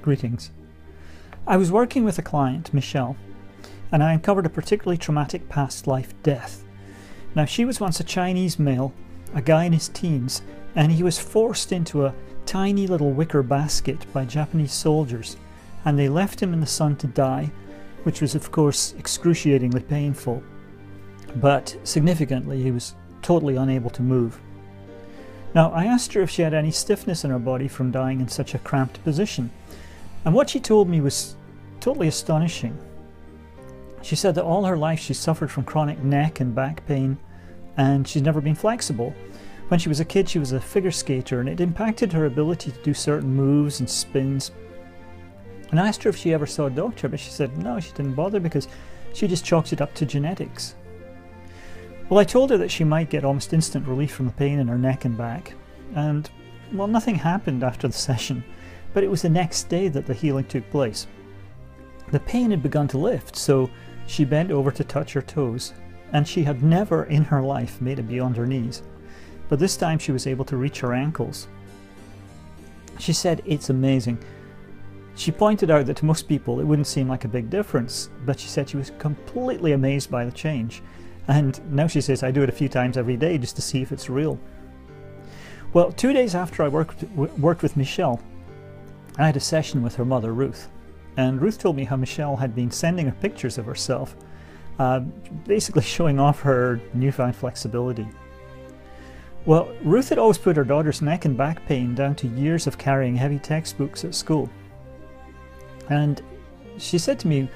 Greetings. I was working with a client, Michelle, and I uncovered a particularly traumatic past life death. Now, she was once a Chinese male, a guy in his teens, and he was forced into a tiny little wicker basket by Japanese soldiers, and they left him in the sun to die, which was of course excruciatingly painful. But significantly, he was totally unable to move. Now, I asked her if she had any stiffness in her body from dying in such a cramped position, and what she told me was totally astonishing. She said that all her life she suffered from chronic neck and back pain, and she's never been flexible. When she was a kid, she was a figure skater, and it impacted her ability to do certain moves and spins. And I asked her if she ever saw a doctor, but she said no, she didn't bother because she just chalked it up to genetics. Well, I told her that she might get almost instant relief from the pain in her neck and back, and well, nothing happened after the session, but it was the next day that the healing took place. The pain had begun to lift, so she bent over to touch her toes, and she had never in her life made it beyond her knees, but this time she was able to reach her ankles. She said it's amazing. She pointed out that to most people it wouldn't seem like a big difference, but she said she was completely amazed by the change, and now she says I do it a few times every day just to see if it's real. Well, 2 days after I worked with Michelle, I had a session with her mother, Ruth. And Ruth told me how Michelle had been sending her pictures of herself, basically showing off her newfound flexibility. Well, Ruth had always put her daughter's neck and back pain down to years of carrying heavy textbooks at school. And she said to me,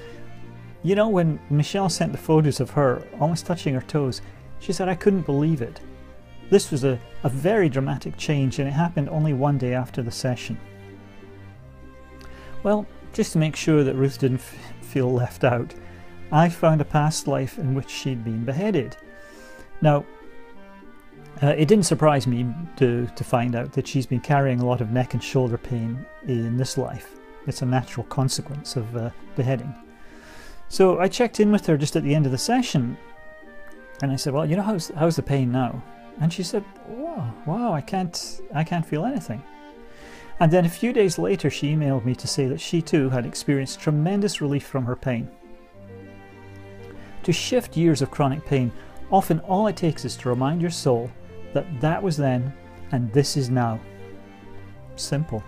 you know, when Michelle sent the photos of her almost touching her toes, she said, I couldn't believe it. This was a very dramatic change, and it happened only one day after the session. Well, just to make sure that Ruth didn't feel left out, I found a past life in which she'd been beheaded. Now, it didn't surprise me to find out that she's been carrying a lot of neck and shoulder pain in this life. It's a natural consequence of beheading. So I checked in with her just at the end of the session, and I said, well, you know, how's the pain now? And she said, wow, I can't feel anything. And then a few days later, she emailed me to say that she too had experienced tremendous relief from her pain. To shift years of chronic pain, often all it takes is to remind your soul that that was then and this is now. Simple.